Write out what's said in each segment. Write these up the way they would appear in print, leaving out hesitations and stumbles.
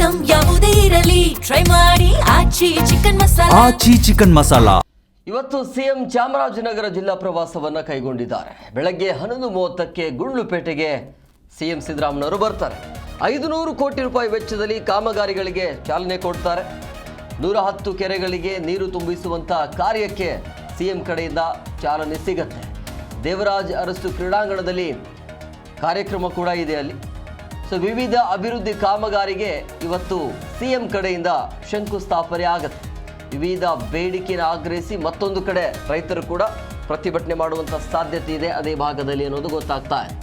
Item ಯಾವುದೇ ಇರಲಿ try ಮಾಡಿ ಆಚಿ ಚಿಕನ್ ಮಸಾಲಾ. ಇವತ್ತು ಸಿಎಂ ಚಾಮರಾಜನಗರ ಜಿಲ್ಲಾ ಪ್ರವಾಸವನ್ನು ಕೈಗೊಂಡಿದ್ದಾರೆ. ಬೆಳಗ್ಗೆ 11:30ಕ್ಕೆ ಗುಂಡ್ಲುಪೇಟೆಗೆ ಸಿಎಂ ಸಿದ್ದರಾಮಯ್ಯನವರು ಬರ್ತಾರೆ. 500 ಕೋಟಿ ರೂಪಾಯಿ ವೆಚ್ಚದಲ್ಲಿ ಕಾಮಗಾರಿಗಳಿಗೆ ಚಾಲನೆ ಕೊಡ್ತಾರೆ. 110 ಕೆರೆಗಳಿಗೆ ನೀರು ತುಂಬಿಸುವಂಥ ಕಾರ್ಯಕ್ಕೆ ಸಿಎಂ ಕಡೆಯಿಂದ ಚಾಲನೆ ಸಿಗತ್ತೆ. ದೇವರಾಜ್ ಅರಸು ಕ್ರೀಡಾಂಗಣದಲ್ಲಿ ಕಾರ್ಯಕ್ರಮ ಕೂಡ ಇದೆ ಅಲ್ಲಿ. ಸೊ ವಿವಿಧ ಅಭಿವೃದ್ಧಿ ಕಾಮಗಾರಿಗೆ ಇವತ್ತು ಸಿಎಂ ಕಡೆಯಿಂದ ಶಂಕುಸ್ಥಾಪನೆ ಆಗುತ್ತೆ. ವಿವಿಧ ಬೇಡಿಕೆಯನ್ನು ಆಗ್ರಹಿಸಿ ಮತ್ತೊಂದು ಕಡೆ ರೈತರು ಕೂಡ ಪ್ರತಿಭಟನೆ ಮಾಡುವಂಥ ಸಾಧ್ಯತೆ ಇದೆ ಅದೇ ಭಾಗದಲ್ಲಿ ಅನ್ನೋದು ಗೊತ್ತಾಗ್ತಾ ಇದೆ.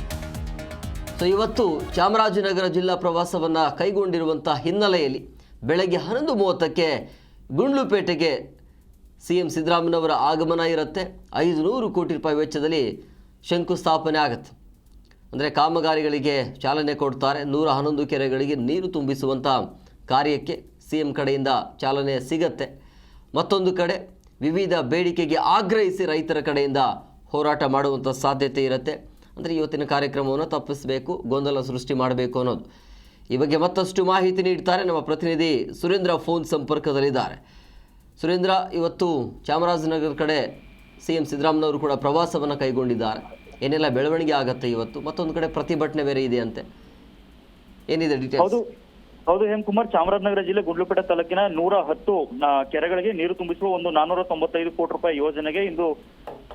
ಸೊ ಇವತ್ತು ಚಾಮರಾಜನಗರ ಜಿಲ್ಲಾ ಪ್ರವಾಸವನ್ನು ಕೈಗೊಂಡಿರುವಂಥ ಹಿನ್ನೆಲೆಯಲ್ಲಿ ಬೆಳಗ್ಗೆ 11:30ಕ್ಕೆ ಗುಂಡ್ಲುಪೇಟೆಗೆ ಸಿಎಂ ಸಿದ್ದರಾಮಯ್ಯನವರ ಆಗಮನ ಇರುತ್ತೆ. 500 ಕೋಟಿ ರೂಪಾಯಿ ವೆಚ್ಚದಲ್ಲಿ ಶಂಕುಸ್ಥಾಪನೆ ಆಗುತ್ತೆ. ಅಂದರೆ ಕಾಮಗಾರಿಗಳಿಗೆ ಚಾಲನೆ ಕೊಡ್ತಾರೆ. 111 ಕೆರೆಗಳಿಗೆ ನೀರು ತುಂಬಿಸುವಂಥ ಕಾರ್ಯಕ್ಕೆ ಸಿಎಂ ಕಡೆಯಿಂದ ಚಾಲನೆ ಸಿಗತ್ತೆ. ಮತ್ತೊಂದು ಕಡೆ ವಿವಿಧ ಬೇಡಿಕೆಗೆ ಆಗ್ರಹಿಸಿ ರೈತರ ಕಡೆಯಿಂದ ಹೋರಾಟ ಮಾಡುವಂಥ ಸಾಧ್ಯತೆ ಇರುತ್ತೆ. ಅಂದರೆ ಇವತ್ತಿನ ಕಾರ್ಯಕ್ರಮವನ್ನು ತಪ್ಪಿಸಬೇಕು, ಗೊಂದಲ ಸೃಷ್ಟಿ ಮಾಡಬೇಕು ಅನ್ನೋದು. ಈ ಬಗ್ಗೆ ಮತ್ತಷ್ಟು ಮಾಹಿತಿ ನೀಡ್ತಾರೆ ನಮ್ಮ ಪ್ರತಿನಿಧಿ ಸುರೇಂದ್ರ ಫೋನ್ ಸಂಪರ್ಕದಲ್ಲಿದ್ದಾರೆ. ಸುರೇಂದ್ರ, ಇವತ್ತು ಚಾಮರಾಜನಗರ ಕಡೆ ಸಿಎಂ ಸಿದ್ದರಾಮಯ್ಯನವರು ಕೂಡ ಪ್ರವಾಸವನ್ನು ಕೈಗೊಂಡಿದ್ದಾರೆ. ಏನೆಲ್ಲ ಬೆಳವಣಿಗೆ ಆಗುತ್ತೆ ಇವತ್ತು? ಮತ್ತೊಂದು ಕಡೆ ಪ್ರತಿಭಟನೆ ಬೇರೆ ಇದೆ ಅಂತೆ, ಏನಿದೆ ಡೀಟೇಲ್ಸ್? ಹೌದು ಹೇಮಕುಮಾರ್, ಚಾಮರಾಜನಗರ ಜಿಲ್ಲೆ ಗುಂಡ್ಲುಪೇಟೆ ತಾಲೂಕಿನ 110 ಕೆರೆಗಳಿಗೆ ನೀರು ತುಂಬಿಸುವ ಒಂದು 495 ಕೋಟಿ ರೂಪಾಯಿ ಯೋಜನೆಗೆ ಇಂದು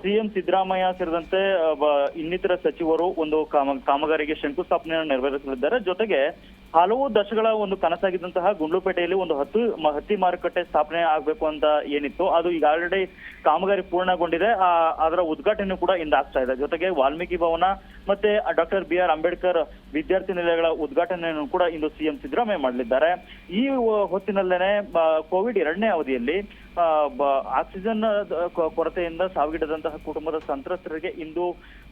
ಸಿಎಂ ಸಿದ್ದರಾಮಯ್ಯ ಸೇರಿದಂತೆ ಇನ್ನಿತರ ಸಚಿವರು ಒಂದು ಕಾಮಗಾರಿಗೆ ಶಂಕುಸ್ಥಾಪನೆಯನ್ನು ನೆರವೇರಿಸಲಿದ್ದಾರೆ. ಜೊತೆಗೆ ಹಲವು ದಶಗಳ ಒಂದು ಕನಸಾಗಿದ್ದಂತಹ ಗುಂಡ್ಲುಪೇಟೆಯಲ್ಲಿ ಒಂದು ಹತ್ತಿ ಮಾರುಕಟ್ಟೆ ಸ್ಥಾಪನೆ ಆಗ್ಬೇಕು ಅಂತ ಏನಿತ್ತು, ಅದು ಈಗ ಆಲ್ರೆಡಿ ಕಾಮಗಾರಿ ಪೂರ್ಣಗೊಂಡಿದೆ. ಅದರ ಉದ್ಘಾಟನೆ ಕೂಡ ಇಂದು ಆಗ್ತಾ ಇದೆ. ಜೊತೆಗೆ ವಾಲ್ಮೀಕಿ ಭವನ ಮತ್ತೆ ಡಾಕ್ಟರ್ BR ಅಂಬೇಡ್ಕರ್ ವಿದ್ಯಾರ್ಥಿ ನಿಲಯಗಳ ಉದ್ಘಾಟನೆಯನ್ನು ಕೂಡ ಇಂದು ಸಿಎಂ ಸಿದ್ದರಾಮಯ್ಯ ಮಾಡಲಿದ್ದಾರೆ. ಈ ಹೊತ್ತಿನಲ್ಲೇನೆ ಕೋವಿಡ್ 2ನೇ ಅವಧಿಯಲ್ಲಿ ಆಕ್ಸಿಜನ್ ಕೊರತೆಯಿಂದ ಸಾವಿಗೀಡದಂತಹ ಕುಟುಂಬದ ಸಂತ್ರಸ್ತರಿಗೆ ಇಂದು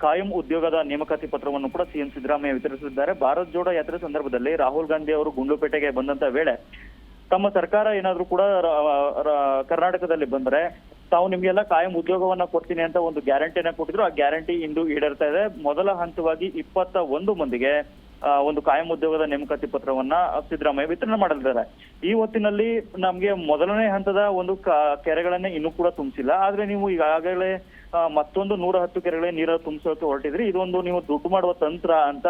ಕಾಯಂ ಉದ್ಯೋಗದ ನೇಮಕಾತಿ ಪತ್ರವನ್ನು ಕೂಡ ಸಿಎಂ ಸಿದ್ದರಾಮಯ್ಯ ವಿತರಿಸಿದ್ದಾರೆ. ಭಾರತ್ ಜೋಡೋ ಯಾತ್ರೆ ಸಂದರ್ಭದಲ್ಲಿ ರಾಹುಲ್ ಗಾಂಧಿ ಅವರು ಗುಂಡ್ಲುಪೇಟೆಗೆ ಬಂದಂತ ವೇಳೆ ತಮ್ಮ ಸರ್ಕಾರ ಏನಾದ್ರೂ ಕೂಡ ಕರ್ನಾಟಕದಲ್ಲಿ ಬಂದ್ರೆ ತಾವು ನಿಮ್ಗೆಲ್ಲ ಕಾಯಂ ಉದ್ಯೋಗವನ್ನ ಕೊಡ್ತೀನಿ ಅಂತ ಒಂದು ಗ್ಯಾರಂಟಿಯನ್ನ ಕೊಟ್ಟಿದ್ರು. ಆ ಗ್ಯಾರಂಟಿ ಇಂದು ಈಡೇರ್ತಾ ಇದೆ. ಮೊದಲ ಹಂತವಾಗಿ 21 ಮಂದಿಗೆ ಒಂದು ಕಾಯಂ ಉದ್ಯೋಗದ ನೇಮಕಾತಿ ಪತ್ರವನ್ನ ಸಿದ್ದರಾಮಯ್ಯ ವಿತರಣೆ ಮಾಡಲಿದ್ದಾರೆ. ಈ ಹೊತ್ತಿನಲ್ಲಿ ನಮ್ಗೆ ಮೊದಲನೇ ಹಂತದ ಒಂದು ಕೆರೆಗಳನ್ನೇ ಇನ್ನೂ ಕೂಡ ತುಂಬಿಸಿಲ್ಲ. ಆದ್ರೆ ನೀವು ಈಗಾಗಲೇ ಮತ್ತೊಂದು 110 ಕೆರೆಗಳೇ ನೀರು ತುಂಬಿಸೋಕೆ ಹೊರಟಿದ್ರಿ, ಇದೊಂದು ನೀವು ದುಡ್ಡು ಮಾಡುವ ತಂತ್ರ ಅಂತ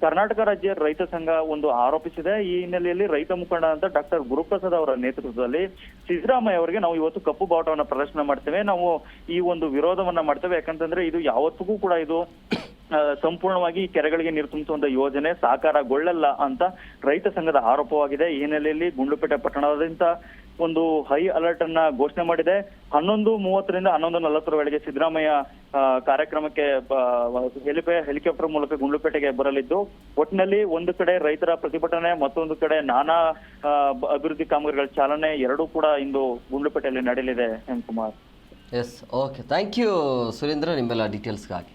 ಕರ್ನಾಟಕ ರಾಜ್ಯ ರೈತ ಸಂಘ ಒಂದು ಆರೋಪಿಸಿದೆ. ಈ ಹಿನ್ನೆಲೆಯಲ್ಲಿ ರೈತ ಮುಖಂಡ ಅಂತ ಡಾಕ್ಟರ್ ಗುರುಪ್ರಸಾದ್ ಅವರ ನೇತೃತ್ವದಲ್ಲಿ ಸಿದ್ದರಾಮಯ್ಯ ಅವರಿಗೆ ನಾವು ಇವತ್ತು ಕಪ್ಪು ಬಾವುಟವನ್ನ ಪ್ರದರ್ಶನ ಮಾಡ್ತೇವೆ, ನಾವು ಈ ಒಂದು ವಿರೋಧವನ್ನ ಮಾಡ್ತೇವೆ. ಯಾಕಂತಂದ್ರೆ ಇದು ಯಾವತ್ತಿಗೂ ಕೂಡ ಇದು ಸಂಪೂರ್ಣವಾಗಿ ಕೆರೆಗಳಿಗೆ ನೀರು ತುಂಬಿಸುವಂತ ಯೋಜನೆ ಸಾಕಾರಗೊಳ್ಳಲ್ಲ ಅಂತ ರೈತ ಸಂಘದ ಆರೋಪವಾಗಿದೆ. ಈ ಹಿನ್ನೆಲೆಯಲ್ಲಿ ಗುಂಡ್ಲುಪೇಟೆ ಪಟ್ಟಣದಾದ್ಯಂತ ಒಂದು ಹೈ ಅಲರ್ಟ್ ಅನ್ನ ಘೋಷಣೆ ಮಾಡಿದೆ. 11:30ರಿಂದ 11:40 ವೇಳೆಗೆ ಸಿದ್ದರಾಮಯ್ಯ ಕಾರ್ಯಕ್ರಮಕ್ಕೆ ಹೆಲಿಕಾಪ್ಟರ್ ಮೂಲಕ ಗುಂಡ್ಲುಪೇಟೆಗೆ ಬರಲಿದ್ದು, ಒಟ್ಟಿನಲ್ಲಿ ಒಂದು ಕಡೆ ರೈತರ ಪ್ರತಿಭಟನೆ, ಮತ್ತೊಂದು ಕಡೆ ನಾನಾ ಅಭಿವೃದ್ಧಿ ಕಾಮಗಾರಿಗಳ ಚಾಲನೆ ಎರಡೂ ಕೂಡ ಇಂದು ಗುಂಡ್ಲುಪೇಟೆಯಲ್ಲಿ ನಡೆಯಲಿದೆ. Hemakumar. S, okay, thank you Surendra ನಿಮ್ಮೆಲ್ಲ ಡೀಟೇಲ್ಸ್ಗಾಗಿ.